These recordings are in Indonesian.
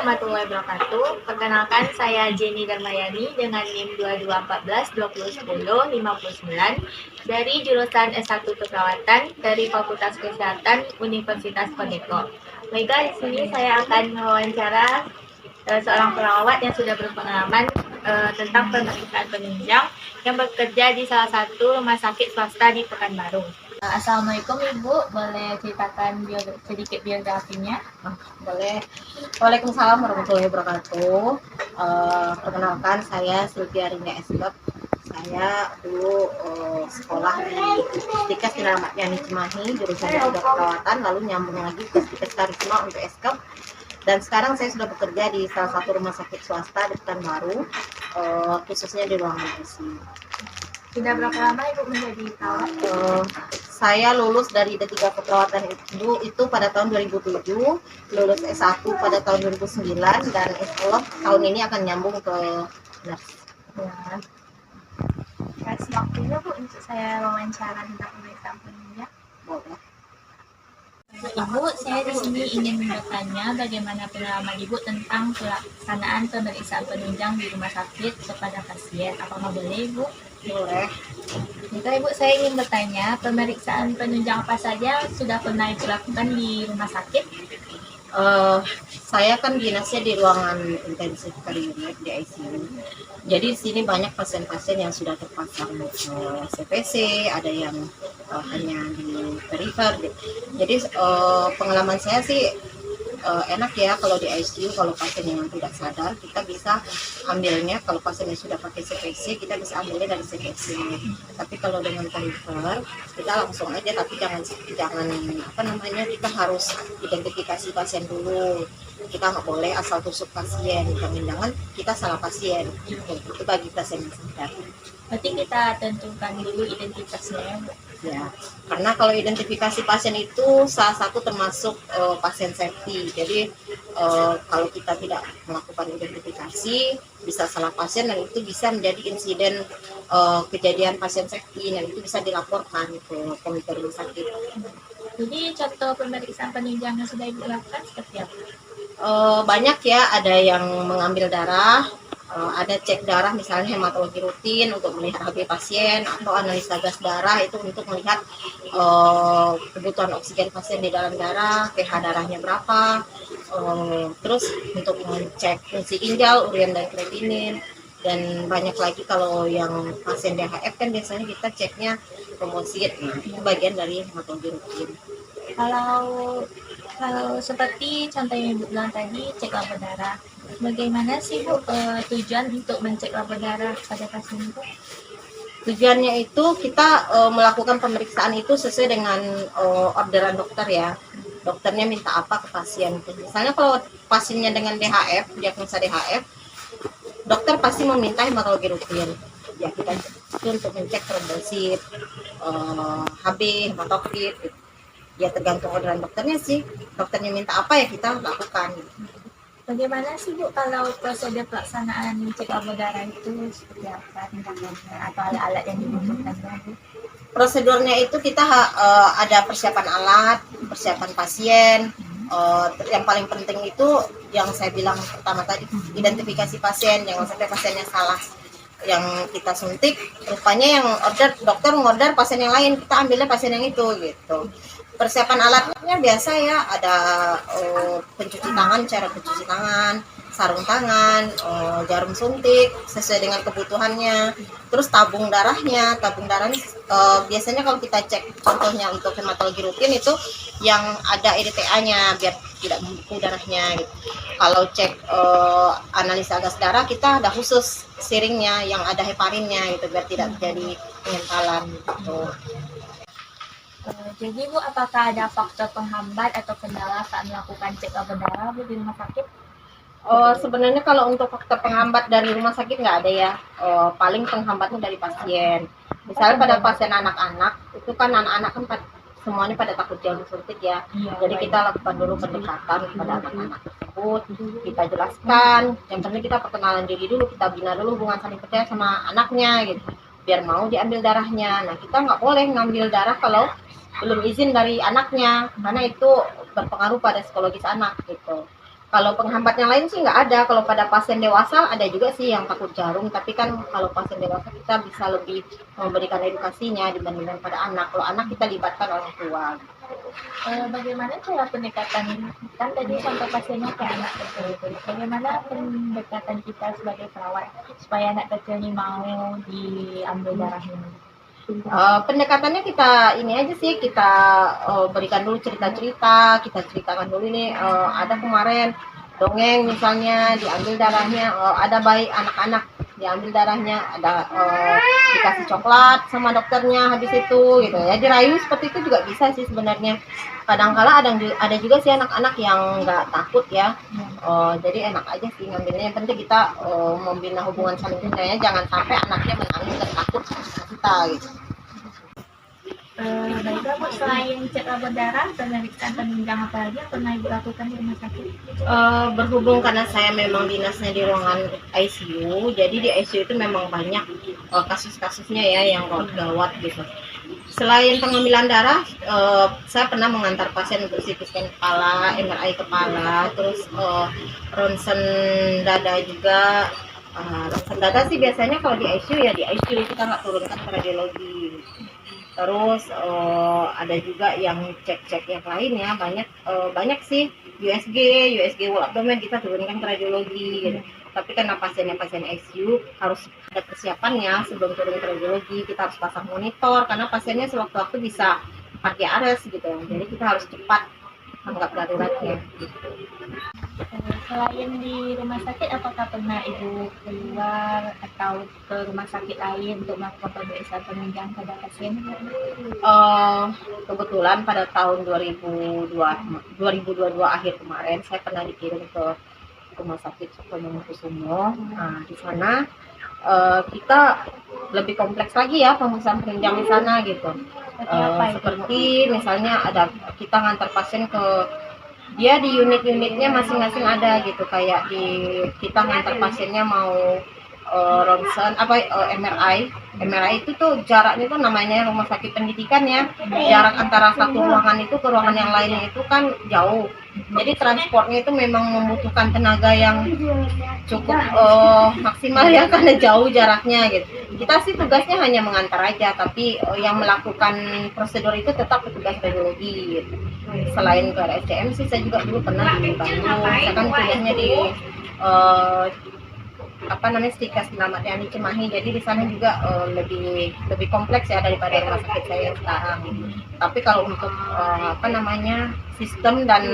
warahmatullahi wabarakatuh. Perkenalkan, saya Jenny Darmayani dengan NIM 2214 2010 59 dari jurusan S1 Keperawatan dari Fakultas Kesehatan Universitas Koneko. Baiklah, di sini saya akan mewawancara seorang perawat yang sudah berpengalaman tentang pemeriksaan penunjang yang bekerja di salah satu rumah sakit swasta di Pekanbaru. Assalamualaikum Ibu, boleh ceritakan sedikit biografinya? Boleh. Waalaikumsalam warahmatullahi wabarakatuh. Perkenalkan, saya Sylvia Rinda Esbab. Saya dulu sekolah di Stikes Ramat Yani Cimahi, jurusan perawatan, lalu nyambung lagi ke Stikes Karisma untuk Esbab. Dan sekarang saya sudah bekerja di salah satu rumah sakit swasta di Pekanbaru, khususnya di ruangan ICU. Sudah berapa lama Ibu menjadi perawat? Saya lulus dari D3 Keperawatan itu pada tahun 2007, lulus S1 pada tahun 2009, dan insyaallah tahun ini akan nyambung ke nurse. Ya. Kasih waktunya Bu untuk saya wawancara tentang pemeriksaan penunjang. Boleh. Ibu, saya di sini ingin bertanya bagaimana pengalaman Ibu tentang pelaksanaan pemeriksaan penunjang di rumah sakit kepada pasien. Apakah boleh Ibu? Boleh. Jika Ibu, saya ingin bertanya, pemeriksaan penunjang apa saja sudah pernah Ibu lakukan di rumah sakit? Saya kan dinasnya di ruangan intensif care unit di ICU. Jadi di sini banyak pasien-pasien yang sudah terpasang CPC, ada yang hanya di perifer. Jadi pengalaman saya sih enak ya kalau di ICU, kalau pasien yang tidak sadar kita bisa ambilnya, kalau pasien yang sudah pakai CPC kita bisa ambilnya dari CPC. Tapi kalau dengan perifer kita langsung aja, tapi jangan kita harus identifikasi pasien dulu. Kita nggak boleh asal tusuk pasien, jangan-jangan kita salah pasien. Itu bagi pasien yang sadar. Berarti kita tentukan dulu identitasnya. Ya, karena kalau identifikasi pasien itu salah satu termasuk pasien safety. Jadi kalau kita tidak melakukan identifikasi bisa salah pasien, dan itu bisa menjadi insiden kejadian pasien safety, dan itu bisa dilaporkan ke komite rumah sakit. Jadi contoh pemeriksaan penunjang yang sudah Ibu lakukan seperti apa? Banyak ya, ada yang mengambil darah, ada cek darah misalnya hematologi rutin untuk melihat HB pasien, atau analisa gas darah itu untuk melihat kebutuhan oksigen pasien di dalam darah, pH darahnya berapa, terus untuk mengecek fungsi ginjal, urean dan kreatinin, dan banyak lagi. Kalau yang pasien DHF kan biasanya kita ceknya kromosit, itu bagian dari hematologi rutin. Kalau seperti contoh yang Ibu bilang tadi, cek labor darah, bagaimana sih Bu tujuan untuk mencek labor darah pada pasien itu? Tujuannya itu kita melakukan pemeriksaan itu sesuai dengan orderan dokter ya. Dokternya minta apa ke pasien. Misalnya kalau pasiennya dengan DHF, diagnosa DHF, dokter pasti meminta hematologi rutin. Ya kita itu untuk mencek trombosit, HB, hematokrit. Ya tergantung orderan dokternya sih. Dokternya minta apa ya kita lakukan. Bagaimana sih Bu kalau prosedur pelaksanaan cek labor darah itu seperti apa tindakannya atau alat-alat yang dibutuhkan Bu? Prosedurnya itu kita ada persiapan alat, persiapan pasien. Yang paling penting itu yang saya bilang pertama tadi, identifikasi pasien, jangan sampai pasiennya salah. Yang kita suntik rupanya yang dokter ngorder pasien yang lain, kita ambilnya pasien yang itu gitu. Persiapan alatnya biasa ya, ada pencuci tangan, cara pencuci tangan, sarung tangan, jarum suntik sesuai dengan kebutuhannya, terus tabung darahnya biasanya kalau kita cek contohnya untuk hematologi rutin itu yang ada EDTA-nya biar tidak membeku darahnya gitu. Kalau cek analisa gas darah kita ada khusus siringnya yang ada heparinnya gitu biar tidak terjadi pengentalan gitu. Jadi Bu, apakah ada faktor penghambat atau kendala saat melakukan cek labor darah Bu di rumah sakit? Sebenarnya kalau untuk faktor penghambat dari rumah sakit nggak ada ya. Paling penghambatnya dari pasien. Misalnya pada pasien anak-anak, itu kan anak-anak kan semuanya pada takut jarum suntik ya. Jadi kita lakukan dulu pendekatan kepada anak-anak tersebut. Kita jelaskan, yang penting kita perkenalan diri dulu, kita bina dulu hubungan saling percaya sama anaknya gitu. Biar mau diambil darahnya. Nah kita nggak boleh ngambil darah kalau belum izin dari anaknya, karena itu berpengaruh pada psikologis anak gitu. Kalau penghambat yang lain sih nggak ada. Kalau pada pasien dewasa ada juga sih yang takut jarum, tapi kan kalau pasien dewasa kita bisa lebih memberikan edukasinya dibandingkan pada anak. Kalau anak kita libatkan orang tua. Bagaimana cara pendekatan, kan tadi contoh pasiennya kayak anak kecil itu, bagaimana pendekatan kita sebagai perawat supaya anak kecil ini mau diambil darahnya? Pendekatannya kita ini aja sih, kita berikan dulu cerita-cerita, kita ceritakan dulu ini ada kemarin dongeng misalnya diambil darahnya, ada bayi anak-anak diambil darahnya, ada dikasih coklat sama dokternya habis itu gitu ya, dirayu seperti itu juga bisa sih sebenarnya. Kadang-kala ada juga sih anak-anak yang nggak takut ya, jadi enak aja sih ngambilnya. Yang penting kita membina hubungan saling percaya, jangan sampai anaknya menangis dan takut sama kita gitu. Baiklah Bu, selain cek labor darah, pemeriksaan penunjang apa lagi yang pernah Ibu lakukan di rumah sakit? Berhubung karena saya memang dinasnya di ruangan ICU, jadi di ICU itu memang banyak kasus-kasusnya ya yang gawat gitu. Selain pengambilan darah, saya pernah mengantar pasien untuk CT scan kepala, MRI kepala, terus ronsen dada juga. Ronsen dada sih biasanya kalau di ICU ya di ICU kita nggak turunkan ke radiologi. Terus ada juga yang cek-cek yang lain ya, banyak sih, USG whole abdomen kita turunkan ke radiologi gitu. Tapi karena pasien ICU harus ada persiapannya sebelum turun ke radiologi, kita harus pasang monitor karena pasiennya sewaktu-waktu bisa cardiac arrest gitu. Jadi kita harus cepat tanggap daruratnya gitu. Selain di rumah sakit, apakah pernah Ibu keluar atau ke rumah sakit lain untuk melakukan pemeriksaan penunjang pada pasien? Kebetulan pada tahun 2022 akhir kemarin saya pernah dikirim ke rumah sakit Cokro Mangunkusumo. Nah, di sana kita lebih kompleks lagi ya pemeriksaan penunjang di sana gitu. Seperti misalnya ada kita ngantar pasien ke dia di unit-unitnya masing-masing ada gitu, kayak kita ngantar pasiennya mau ronsen MRI itu tuh jaraknya tuh namanya rumah sakit pendidikan ya, jarak antara satu ruangan itu ke ruangan yang lainnya itu kan jauh, jadi transportnya itu memang membutuhkan tenaga yang cukup maksimal ya karena jauh jaraknya gitu. Kita sih tugasnya hanya mengantar aja, tapi yang melakukan prosedur itu tetap petugas radiologi gitu. Selain ke RSCM sih saya juga dulu pernah di Bandung, saya kan kuliahnya di Stika Selamat yang di Cimahi, jadi di sana juga lebih kompleks ya daripada rumah sakit saya yang sekarang. Tapi kalau untuk sistem dan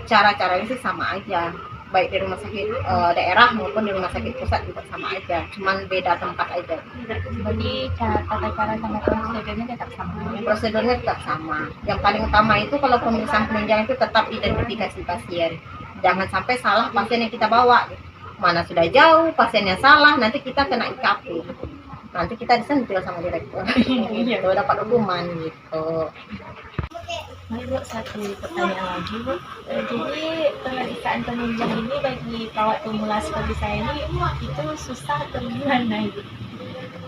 cara-caranya sih sama aja, baik di rumah sakit daerah maupun di rumah sakit pusat juga sama aja, cuman beda tempat aja. Jadi tata cara sama prosedurnya tetap sama. Prosedurnya tetap sama. Yang paling utama itu kalau pemeriksaan penunjang itu tetap identifikasi pasien. Jangan sampai salah pasien yang kita bawa. Mana sudah jauh, pasiennya salah, nanti kita kena IKP. Nanti kita disentil sama direktur. Gitu, dapat hukuman gitu. Bu, satu pertanyaan lagi Bu. Jadi pemeriksaan penunjang ini bagi perawat pemula seperti saya ini itu susah atau gimana Ibu?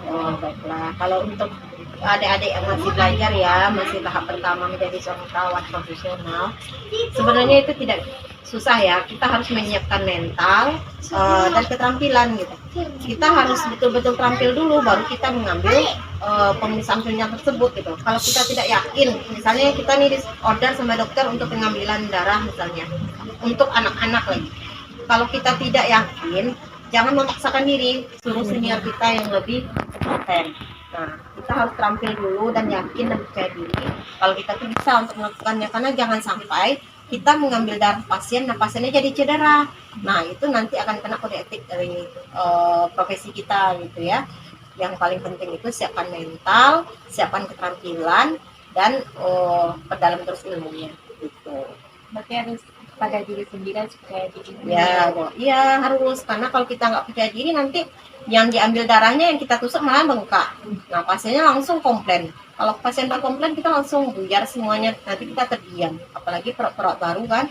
Oh baiklah, kalau untuk adik-adik yang masih belajar ya, masih tahap pertama menjadi seorang perawat profesional, sebenarnya itu tidak susah ya. Kita harus menyiapkan mental dan keterampilan gitu. Kita harus betul-betul terampil dulu baru kita mengambil pemeriksaan penunjang tersebut gitu. Kalau kita tidak yakin, misalnya kita nih di order sama dokter untuk pengambilan darah misalnya untuk anak-anak lagi, kalau kita tidak yakin, jangan memaksakan diri, suruh senior kita yang lebih kompeten. Nah, kita harus terampil dulu dan yakin dan percaya diri kalau kita tuh bisa untuk melakukannya, karena jangan sampai kita mengambil darah pasien, nah pasiennya jadi cedera. Nah, itu nanti akan kena kode etik dari profesi kita gitu ya. Yang paling penting itu siapkan mental, siapkan keterampilan, dan perdalam terus ilmunya gitu. Berarti harus pada diri sendiri supaya diri. Iya harus, karena kalau kita nggak percaya diri nanti yang diambil darahnya yang kita tusuk malah bengkak. Nah pasiennya langsung komplain. Kalau pasien tak komplain kita langsung buyar semuanya, nanti kita terdiam. Apalagi perawat baru kan.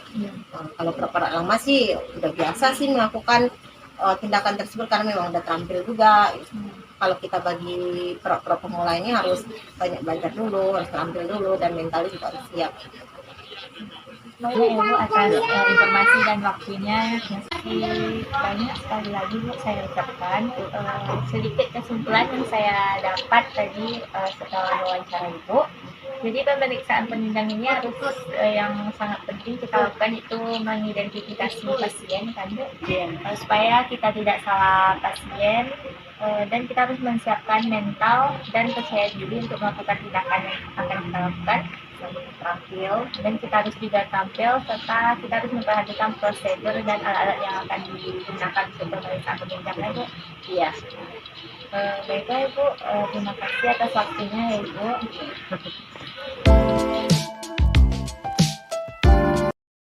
Nah, kalau perawat lama sih udah biasa sih melakukan tindakan tersebut karena memang udah terampil juga. Kalau kita bagi perawat pemula ini harus banyak belajar dulu, harus terampil dulu, dan mentalnya juga harus siap. banyak ya Bu atas informasi dan waktunya. Masih banyak sekali lagi Bu saya ucapkan. Sedikit kesimpulan yang saya dapat tadi setelah wawancara Ibu. Jadi pemeriksaan penunjang ini harus yang sangat penting kita lakukan itu mengidentifikasi pasien kan Bu, supaya kita tidak salah pasien, dan kita harus menyiapkan mental dan percaya diri untuk melakukan tindakan yang akan kita lakukan tampil, dan kita harus juga tampil serta kita harus memperhatikan prosedur dan alat-alat yang akan digunakan untuk pemeriksaan penunjang Bu. Iya. Baiklah Ibu, terima kasih atas waktunya ya Ibu.